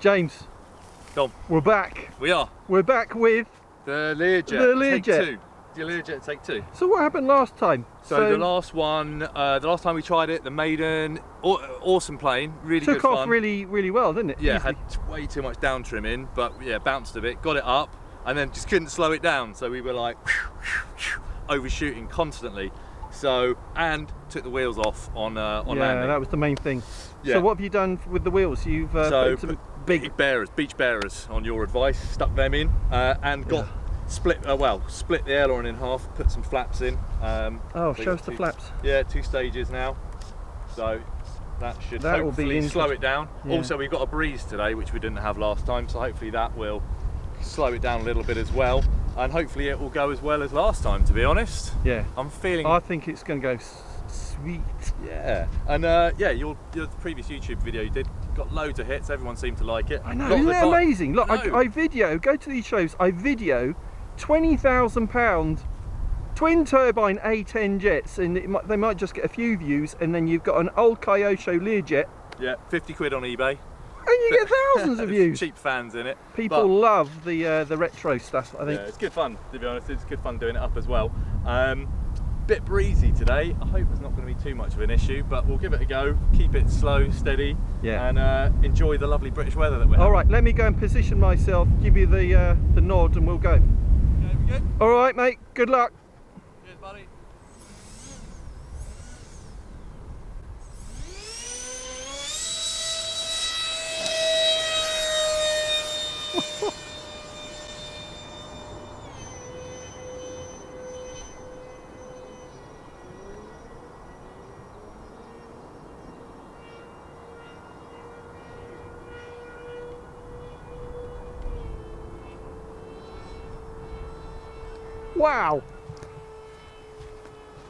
James, Tom, we're back. we are. We're back with The Learjet. the Learjet. Take two. The Learjet take two. So what happened last time? So the last one, the last time we tried it, the Maiden, awesome plane, really good fun. Took off really well, didn't it? Yeah, Easily. had way too much down trimming, but yeah, bounced a bit, got it up, and then just couldn't slow it down. So we were like overshooting constantly. So, and took the wheels off on landing. Yeah, that was the main thing. Yeah. So what have you done with the wheels? You've put some big beach bearers on your advice, stuck them in, and got split the aileron in half, put some flaps in. Oh, show us the flaps. Yeah, 2 stages now. So that should hopefully slow it down. Yeah. Also, we've got a breeze today, which we didn't have last time, so hopefully that will slow it down a little bit as well. And hopefully it will go as well as last time, to be honest. Yeah. I think it's going to go sweet. Yeah. And yeah, your previous YouTube video you did got loads of hits. Everyone seemed to like it. I know, isn't it amazing? Look, I video, go to these shows, I video £20,000 twin turbine A10 jets, and they might just get a few views, and then you've got an old Kyosho Learjet. Yeah, 50 quid on eBay. And you get thousands of views. Cheap fans in it. People love the retro stuff, I think. Yeah, it's good fun, to be honest. It's good fun doing it up as well. Bit breezy today. I hope it's not going to be too much of an issue, but we'll give it a go. Keep it slow, steady, and enjoy the lovely British weather that we're having. All right, let me go and position myself, give you the nod, and we'll go. Okay, we good? All right, mate. Good luck. Cheers, buddy. Wow.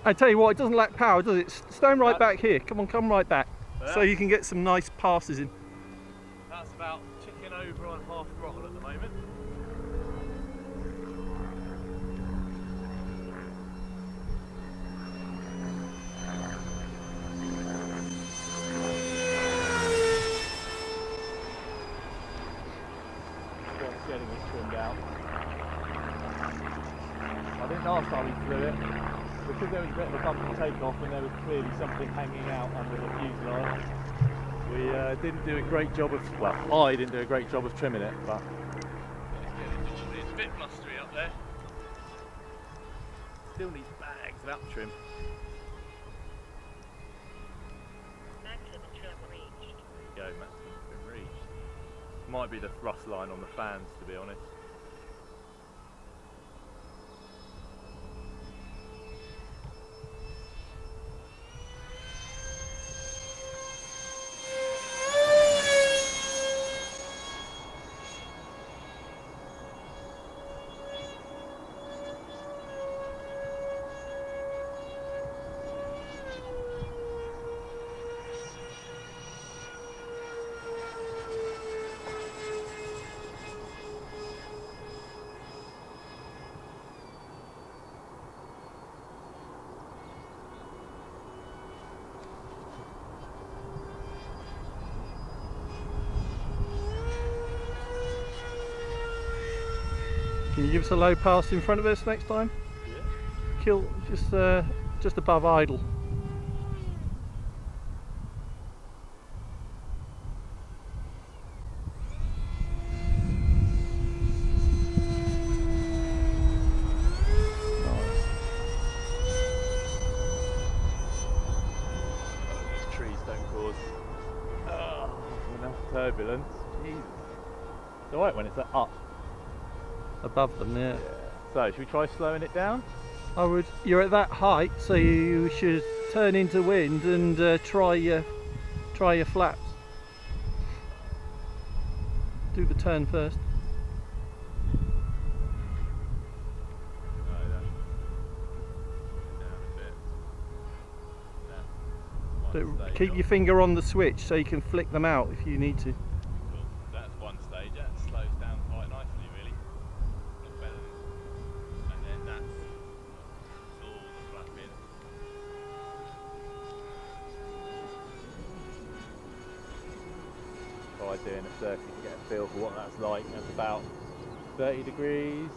I tell you what, it doesn't lack power, does it? Stand right back here. Come on, come right back. Yeah. So you can get some nice passes in. That's about ticking over on half throttle at the moment. Just getting it trimmed out. I think last time we flew it, because there was a bit of a bumpy takeoff and there was clearly something hanging out under the fuselage, we didn't do a great job of, well, I didn't do a great job of trimming it, but it's a bit blustery up there. Still needs bags of up trim. Maximum trim reached. There you go, maximum trim reached. Might be the thrust line on the fans, to be honest. Can you give us a low pass in front of us next time? Yeah. Kill just above idle. These trees don't cause enough turbulence. Jesus. It's alright when it's up. Above them, yeah. So, should we try slowing it down? I would. You're at that height, so you should turn into wind and try your flaps. Do the turn first. But keep your finger on the switch so you can flick them out if you need to. Cool. That's one stage. That slows down quite nicely, really. Not better than, and then that's all the flapping. tried doing a circuit to get a feel for what that's like. That's about 30 degrees,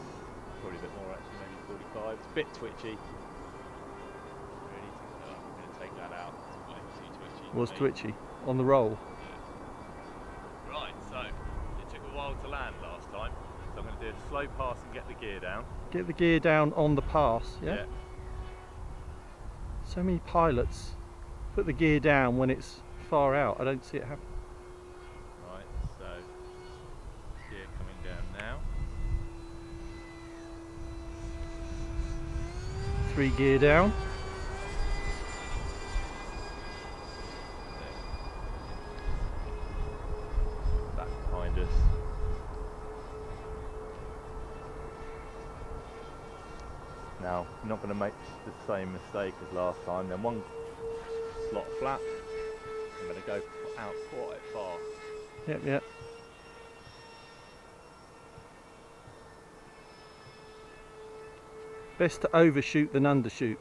probably a bit more actually, maybe 45. It's a bit twitchy. Really, I'm going to take that out. It's way too twitchy. Was twitchy on the roll. Yeah. Right, so it took a while to land last time, so I'm going to do a slow pass and get the gear down. Get the gear down on the pass, yeah? So many pilots put the gear down when it's far out. I don't see it happen. Right, so gear coming down now. 3 gear down. Back behind us. Now, you're not going to make the same mistake as last time. Then one slot flap, I'm going to go out quite far. Yep, yep. Best to overshoot than undershoot.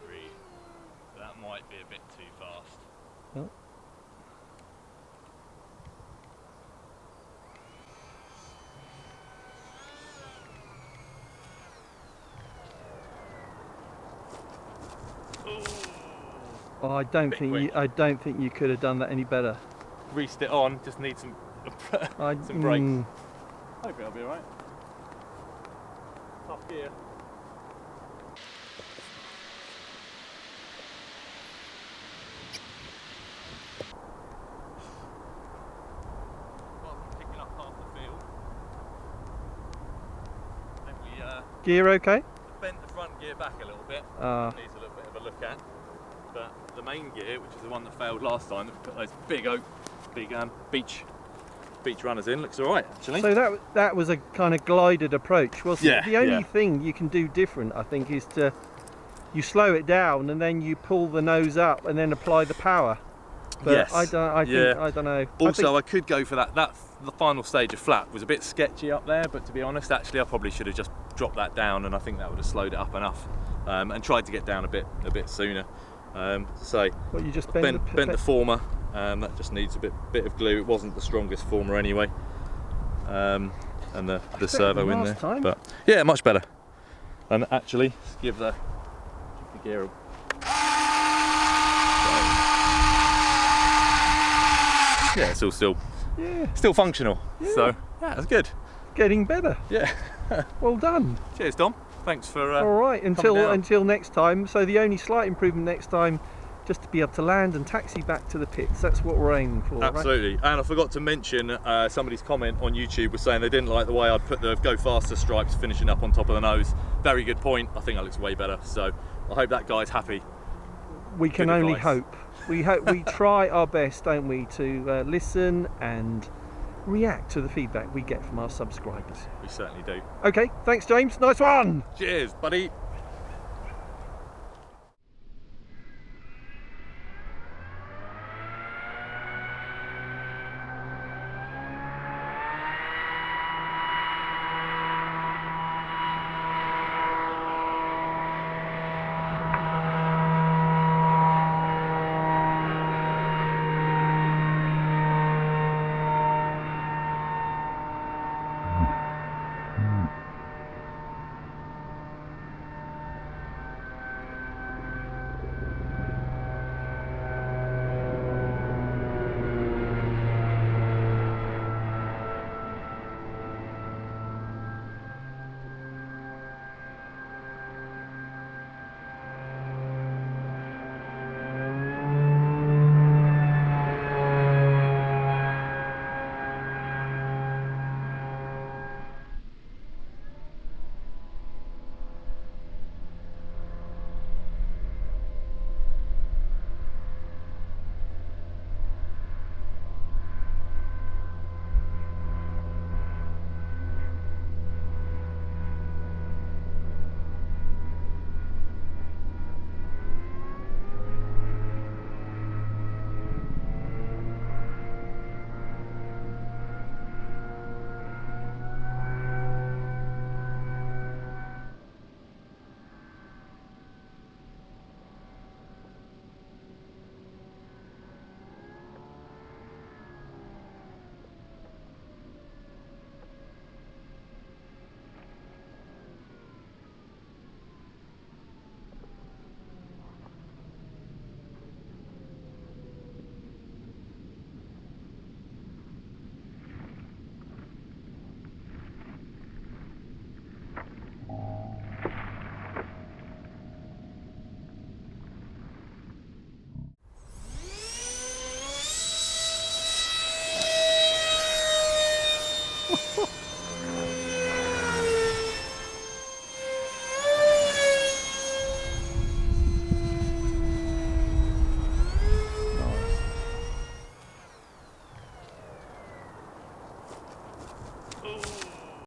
Agreed. That might be a bit too fast. Oh. Oh, I don't think you could have done that any better. Greased it on, just need some some brakes. Hopefully I'll be alright. Tough gear. Picking up half the field. And we Gear okay? bent the front gear back a little bit. Needs a little bit of a look at. But the main gear, which is the one that failed last time, that we put those big beech runners in, looks alright actually. So that was a kind of glided approach, wasn't it? The only thing you can do different, I think, is you slow it down and then you pull the nose up and then apply the power. But yes. I don't know. Also, I could go for that. The final stage of flap was a bit sketchy up there, but to be honest, actually, I probably should have just dropped that down, and I think that would have slowed it up enough, and tried to get down a bit sooner. So what, you just bent the former. That just needs a bit of glue. It wasn't the strongest former anyway, and the servo in there. Time. But yeah, much better. And actually, give the gear a yeah, it's all still functional. Yeah. So yeah, that's good. Getting better. Yeah. Well done. Cheers, Dom. Thanks for all right, until next time. So the only slight improvement next time, just to be able to land and taxi back to the pits. That's what we're aiming for. Absolutely. Right? And I forgot to mention, somebody's comment on YouTube was saying they didn't like the way I'd put the go faster stripes finishing up on top of the nose. Very good point. I think that looks way better. So I hope that guy's happy. We can only hope. We try our best, don't we, to listen and react to the feedback we get from our subscribers. We certainly do. Okay, thanks James, nice one! Cheers, buddy.